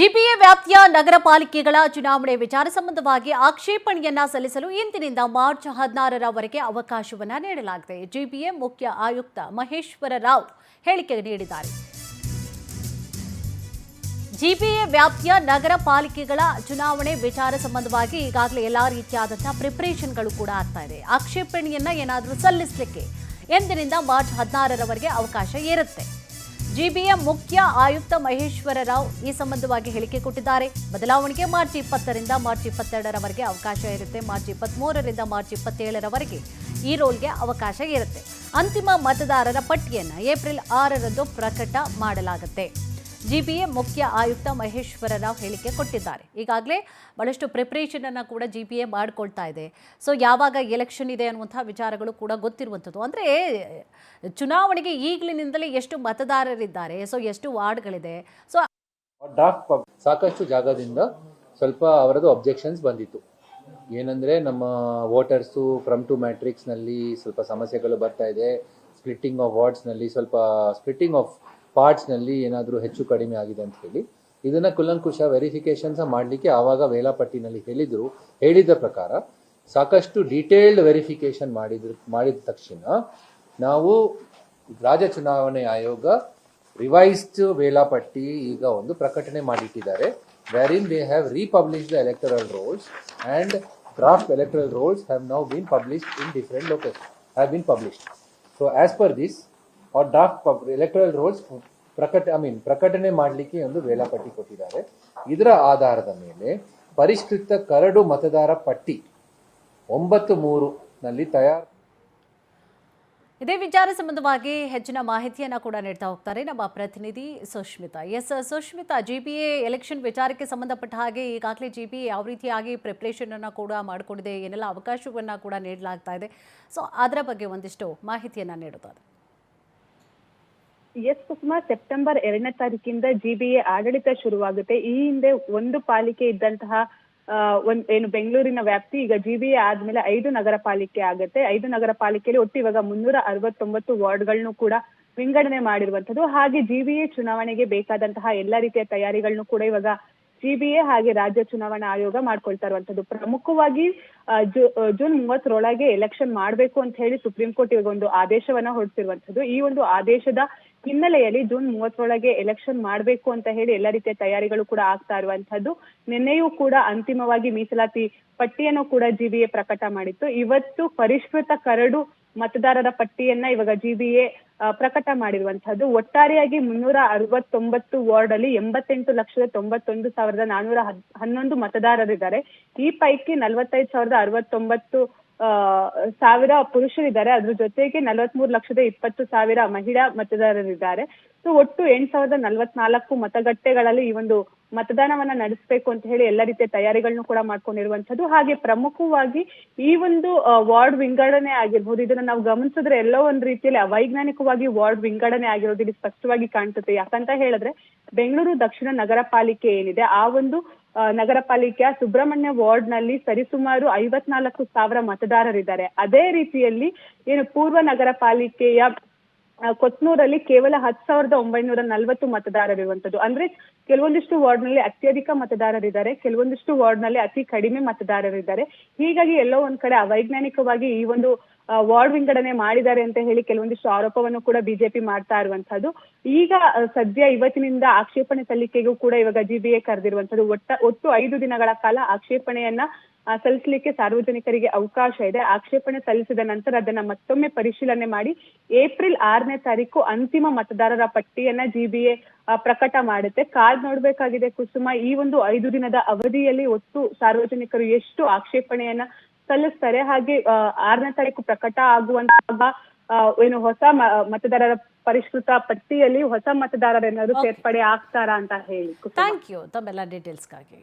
GPA ವ್ಯಾಪ್ತಿಯ ನಗರ ಪಾಲಿಕೆಗಳ ಚುನಾವಣೆ ವಿಚಾರ ಸಂಬಂಧವಾಗಿ ಆಕ್ಷೇಪಣೆಯನ್ನ ಸಲ್ಲಿಸಲು ಇಂದಿನಿಂದ ಮಾರ್ಚ್ 16ರವರೆಗೆ ಅವಕಾಶವನ್ನ ನೀಡಲಾಗಿದೆ. ಜಿಪಿಎ ಮುಖ್ಯ ಆಯುಕ್ತ ಮಹೇಶ್ವರ ರಾವ್ ಹೇಳಿಕೆ ನೀಡಿದ್ದಾರೆ. ಜಿಪಿಎ ವ್ಯಾಪ್ತಿಯ ನಗರ ಪಾಲಿಕೆಗಳ ಚುನಾವಣೆ ವಿಚಾರ ಸಂಬಂಧವಾಗಿ ಈಗಾಗಲೇ ಎಲ್ಲಾ ರೀತಿಯಾದಂತಹ ಪ್ರಿಪರೇಷನ್ಗಳು ಕೂಡ ಆಗ್ತಾ ಇದೆ. ಆಕ್ಷೇಪಣೆಯನ್ನ ಏನಾದರೂ ಸಲ್ಲಿಸಲಿಕ್ಕೆ ಇಂದಿನಿಂದ ಮಾರ್ಚ್ 16ರವರೆಗೆ ಅವಕಾಶ ಇರುತ್ತೆ. ಜಿಪಿಎ ಮುಖ್ಯ ಆಯುಕ್ತ ಮಹೇಶ್ವರ ರಾವ್ ಈ ಸಂಬಂಧವಾಗಿ ಹೇಳಿಕೆ ಕೊಟ್ಟಿದ್ದಾರೆ. ಬದಲಾವಣೆಗೆ ಮಾರ್ಚ್ 20ರಿಂದ ಮಾರ್ಚ್ 22ರವರೆಗೆ ಅವಕಾಶ ಇರುತ್ತೆ. ಮಾರ್ಚ್ 23ರಿಂದ ಮಾರ್ಚ್ 27ರವರೆಗೆ ಈ ರೋಲ್ಗೆ ಅವಕಾಶ ಇರುತ್ತೆ. ಅಂತಿಮ ಮತದಾರರ ಪಟ್ಟಿಯನ್ನು ಏಪ್ರಿಲ್ 6ರಂದು ಪ್ರಕಟ ಮಾಡಲಾಗುತ್ತೆ. ಜಿಪಿಎ ಮುಖ್ಯ ಆಯುಕ್ತ ಮಹೇಶ್ವರ ರಾವ್ ಹೇಳಿಕೆ ಕೊಟ್ಟಿದ್ದಾರೆ. ಈಗಾಗಲೇ ಬಹಳಷ್ಟು ಪ್ರಿಪರೇಷನ್ ಅನ್ನು ಕೂಡ ಜಿಪಿಎ ಮಾಡಿಕೊಳ್ತಾ ಇದೆ. ಸೊ ಯಾವಾಗ ಎಲೆಕ್ಷನ್ ಇದೆ ಅನ್ನುವಂಥ ವಿಚಾರಗಳು ಕೂಡ ಗೊತ್ತಿರುವಂಥದ್ದು. ಅಂದರೆ ಚುನಾವಣೆಗೆ ಈಗಲಿನಿಂದಲೇ ಎಷ್ಟು ಮತದಾರರಿದ್ದಾರೆ, ಸೊ ಎಷ್ಟು ವಾರ್ಡ್ಗಳಿದೆ, ಸೊ ಸಾಕಷ್ಟು ಜಾಗದಿಂದ ಸ್ವಲ್ಪ ಅವರದ್ದು ಅಬ್ಜೆಕ್ಷನ್ಸ್ ಬಂದಿತ್ತು. ಏನಂದರೆ ನಮ್ಮ ವೋಟರ್ಸು ಫ್ರಮ್ ಟು ಮ್ಯಾಟ್ರಿಕ್ಸ್ನಲ್ಲಿ ಸ್ವಲ್ಪ ಸಮಸ್ಯೆಗಳು ಬರ್ತಾ ಇದೆ. ಸ್ಪ್ಲಿಟ್ಟಿಂಗ್ ಆಫ್ ವಾರ್ಡ್ಸ್ನಲ್ಲಿ ಸ್ವಲ್ಪ ಸ್ಪ್ಲಿಟ್ಟಿಂಗ್ ಆಫ್ ಪಾರ್ಟ್ಸ್ನಲ್ಲಿ ಏನಾದರೂ ಹೆಚ್ಚು ಕಡಿಮೆ ಆಗಿದೆ ಅಂತ ಹೇಳಿ ಇದನ್ನು ಕುಲಂಕುಷ ವೆರಿಫಿಕೇಷನ್ಸ್ ಮಾಡಲಿಕ್ಕೆ ಆವಾಗ ವೇಳಾಪಟ್ಟಿನಲ್ಲಿ ಹೇಳಿದ ಪ್ರಕಾರ ಸಾಕಷ್ಟು ಡೀಟೇಲ್ಡ್ ವೆರಿಫಿಕೇಷನ್ ಮಾಡಿದ ತಕ್ಷಣ ನಾವು ರಾಜ್ಯ ಚುನಾವಣೆ ಆಯೋಗ ರಿವೈಸ್ಡ್ ವೇಳಾಪಟ್ಟಿ ಈಗ ಒಂದು ಪ್ರಕಟಣೆ ಮಾಡಿಟ್ಟಿದ್ದಾರೆ. wherein they have republished the electoral rolls and draft electoral rolls have now been published in different locations, have been published. So as per this, or draft electoral rolls ಪ್ರಕಟಣೆ ಮಾಡಲಿಕ್ಕೆ ಒಂದು ವೇಳಾಪಟ್ಟಿ ಕೊಟ್ಟಿದ್ದಾರೆ. ಇದರ ಆಧಾರದ ಮೇಲೆ ಪರಿಷ್ಕೃತ ಕರಡು ಮತದಾರ ಪಟ್ಟಿ 9/3 ತಯಾರು. ಇದೇ ವಿಚಾರ ಸಂಬಂಧವಾಗಿ ಹೆಚ್ಚಿನ ಮಾಹಿತಿಯನ್ನು ಕೂಡ ನೀಡ್ತಾ ಹೋಗ್ತಾರೆ ನಮ್ಮ ಪ್ರತಿನಿಧಿ ಸುಷ್ಮಿತಾ. ಸುಷ್ಮಿತಾ, ಜಿಪಿಎ ಎಲೆಕ್ಷನ್ ವಿಚಾರಕ್ಕೆ ಸಂಬಂಧಪಟ್ಟ ಹಾಗೆ ಈಗಾಗಲೇ ಜಿಪಿಎ ಯಾವ ರೀತಿಯಾಗಿ ಪ್ರಿಪ್ರೇಷನ್ ಅನ್ನು ಕೂಡ ಮಾಡಿಕೊಂಡಿದೆ, ಏನೆಲ್ಲ ಅವಕಾಶವನ್ನು ಕೂಡ ನೀಡಲಾಗ್ತಾ ಇದೆ, ಸೊ ಅದರ ಬಗ್ಗೆ ಒಂದಿಷ್ಟು ಮಾಹಿತಿಯನ್ನು ನೀಡುತ್ತಾರೆ. ಎಸ್ ಕುಸುಮ, ಸೆಪ್ಟೆಂಬರ್ 2ನೇ ತಾರೀಕಿಂದ ಜಿಬಿಎ ಆಡಳಿತ ಶುರುವಾಗುತ್ತೆ. ಈ ಹಿಂದೆ ಒಂದು ಪಾಲಿಕೆ ಇದ್ದಂತಹ ಏನು ಬೆಂಗಳೂರಿನ ವ್ಯಾಪ್ತಿ ಈಗ ಜಿಬಿಎ ಆದ್ಮೇಲೆ 5 ನಗರ ಪಾಲಿಕೆ ಆಗುತ್ತೆ. 5 ನಗರ ಪಾಲಿಕೆಯಲ್ಲಿ ಒಟ್ಟು ಇವಾಗ 369 ವಾರ್ಡ್ಗಳನ್ನು ಕೂಡ ವಿಂಗಡಣೆ ಮಾಡಿರುವಂತದ್ದು. ಹಾಗೆ ಜಿಬಿಎ ಚುನಾವಣೆಗೆ ಬೇಕಾದಂತಹ ಎಲ್ಲಾ ರೀತಿಯ ತಯಾರಿಗಳನ್ನು ಕೂಡ ಇವಾಗ ಜಿಬಿಎ ಹಾಗೆ ರಾಜ್ಯ ಚುನಾವಣಾ ಆಯೋಗ ಮಾಡ್ಕೊಳ್ತಾ ಇರುವಂತದ್ದು. ಪ್ರಮುಖವಾಗಿ ಜೂನ್ 30ರೊಳಗೆ ಎಲೆಕ್ಷನ್ ಮಾಡ್ಬೇಕು ಅಂತ ಹೇಳಿ ಸುಪ್ರೀಂ ಕೋರ್ಟ್ ಇವಾಗ ಒಂದು ಆದೇಶವನ್ನ ಹೊರಡಿಸಿರುವಂತದ್ದು. ಈ ಒಂದು ಆದೇಶದ ಹಿನ್ನೆಲೆಯಲ್ಲಿ ಜೂನ್ 30ರೊಳಗೆ ಎಲೆಕ್ಷನ್ ಮಾಡ್ಬೇಕು ಅಂತ ಹೇಳಿ ಎಲ್ಲಾ ರೀತಿಯ ತಯಾರಿಗಳು ಕೂಡ ಆಗ್ತಾ ಇರುವಂತದ್ದು. ನಿನ್ನೆಯೂ ಕೂಡ ಅಂತಿಮವಾಗಿ ಮೀಸಲಾತಿ ಪಟ್ಟಿಯನ್ನು ಕೂಡ ಜಿಬಿಎ ಪ್ರಕಟ ಮಾಡಿತ್ತು. ಇವತ್ತು ಪರಿಷ್ಕೃತ ಕರಡು ಮತದಾರರ ಪಟ್ಟಿಯನ್ನ ಇವಾಗ ಜಿಬಿಎ ಪ್ರಕಟ ಮಾಡಿರುವಂತಹದ್ದು. ಒಟ್ಟಾರೆಯಾಗಿ 369 ವಾರ್ಡ್ ಅಲ್ಲಿ 88,91,411 ಮತದಾರರಿದ್ದಾರೆ. ಈ ಪೈಕಿ 45,069 ಪುರುಷರಿದ್ದಾರೆ. ಅದ್ರ ಜೊತೆಗೆ 43,20,000 ಮಹಿಳಾ ಮತದಾರರಿದ್ದಾರೆ. ಸೊ ಒಟ್ಟು 8,044 ಮತಗಟ್ಟೆಗಳಲ್ಲಿ ಈ ಒಂದು ಮತದಾನವನ್ನ ನಡೆಸಬೇಕು ಅಂತ ಹೇಳಿ ಎಲ್ಲ ರೀತಿಯ ತಯಾರಿಗಳನ್ನು ಕೂಡ ಮಾಡ್ಕೊಂಡಿರುವಂತದ್ದು. ಹಾಗೆ ಪ್ರಮುಖವಾಗಿ ಈ ಒಂದು ವಾರ್ಡ್ ವಿಂಗಡಣೆ ಆಗಿರ್ಬೋದು, ಇದನ್ನ ನಾವು ಗಮನಿಸಿದ್ರೆ ಎಲ್ಲೋ ಒಂದ್ ರೀತಿಯಲ್ಲಿ ಅವೈಜ್ಞಾನಿಕವಾಗಿ ವಾರ್ಡ್ ವಿಂಗಡಣೆ ಆಗಿರೋದು ಇಲ್ಲಿ ಸ್ಪಷ್ಟವಾಗಿ ಕಾಣ್ತದೆ. ಯಾಕಂತ ಹೇಳಿದ್ರೆ ಬೆಂಗಳೂರು ದಕ್ಷಿಣ ನಗರ ಪಾಲಿಕೆ ಏನಿದೆ, ಆ ಒಂದು ನಗರ ಪಾಲಿಕೆಯ ಸುಬ್ರಹ್ಮಣ್ಯ ವಾರ್ಡ್ ನಲ್ಲಿ ಸರಿಸುಮಾರು 54,000 ಮತದಾರರಿದ್ದಾರೆ. ಅದೇ ರೀತಿಯಲ್ಲಿ ಏನು ಪೂರ್ವ ನಗರ ಪಾಲಿಕೆಯ ಕೊತ್ನೂರಲ್ಲಿ ಕೇವಲ 10,940 ಮತದಾರರಿರುವಂತದ್ದು. ಅಂದ್ರೆ ಕೆಲವೊಂದಿಷ್ಟು ವಾರ್ಡ್ ನಲ್ಲಿ ಅತ್ಯಧಿಕ ಮತದಾರರಿದ್ದಾರೆ, ಕೆಲವೊಂದಿಷ್ಟು ವಾರ್ಡ್ ನಲ್ಲಿ ಅತಿ ಕಡಿಮೆ ಮತದಾರರಿದ್ದಾರೆ. ಹೀಗಾಗಿ ಎಲ್ಲೋ ಒಂದ್ ಕಡೆ ಅವೈಜ್ಞಾನಿಕವಾಗಿ ಈ ಒಂದು ವಾರ್ಡ್ ವಿಂಗಡಣೆ ಮಾಡಿದ್ದಾರೆ ಅಂತ ಹೇಳಿ ಕೆಲವೊಂದಿಷ್ಟು ಆರೋಪವನ್ನು ಕೂಡ ಬಿಜೆಪಿ ಮಾಡ್ತಾ ಇರುವಂತಹದ್ದು. ಈಗ ಸದ್ಯ ಇವತ್ತಿನಿಂದ ಆಕ್ಷೇಪಣೆ ಸಲ್ಲಿಕೆಗೂ ಕೂಡ ಇವಾಗ ಜಿಬಿಎ ಕರೆದಿರುವಂತದ್ದು. ಒಟ್ಟು 5 ದಿನಗಳ ಕಾಲ ಆಕ್ಷೇಪಣೆಯನ್ನ ಸಲ್ಲಿಸಲಿಕ್ಕೆ ಸಾರ್ವಜನಿಕರಿಗೆ ಅವಕಾಶ ಇದೆ. ಆಕ್ಷೇಪಣೆ ಸಲ್ಲಿಸಿದ ನಂತರ ಅದನ್ನ ಮತ್ತೊಮ್ಮೆ ಪರಿಶೀಲನೆ ಮಾಡಿ ಏಪ್ರಿಲ್ 6ನೇ ತಾರೀಕು ಅಂತಿಮ ಮತದಾರರ ಪಟ್ಟಿಯನ್ನ ಜಿಬಿಎ ಪ್ರಕಟ ಮಾಡುತ್ತೆ. ಕಾದ್ ನೋಡ್ಬೇಕಾಗಿದೆ ಕುಸುಮ. ಈ ಒಂದು 5 ದಿನದ ಅವಧಿಯಲ್ಲಿ ಒಟ್ಟು ಸಾರ್ವಜನಿಕರು ಎಷ್ಟು ಆಕ್ಷೇಪಣೆಯನ್ನ ಸಲ್ಲಿಸ್ತಾರೆ, ಹಾಗೆ 6ನೇ ತಾರೀಕು ಪ್ರಕಟ ಆಗುವಂತಹ ಏನು ಹೊಸ ಮತದಾರರ ಪರಿಷ್ಕೃತ ಪಟ್ಟಿಯಲ್ಲಿ ಹೊಸ ಮತದಾರರೇನಾದ್ರು ಸೇರ್ಪಡೆ ಆಗ್ತಾರಾ ಅಂತ ಹೇಳಿ. ಥ್ಯಾಂಕ್ ಯು ತಮ್ಮೆಲ್ಲ ಡೀಟೇಲ್ಸ್ಗಾಗಿ.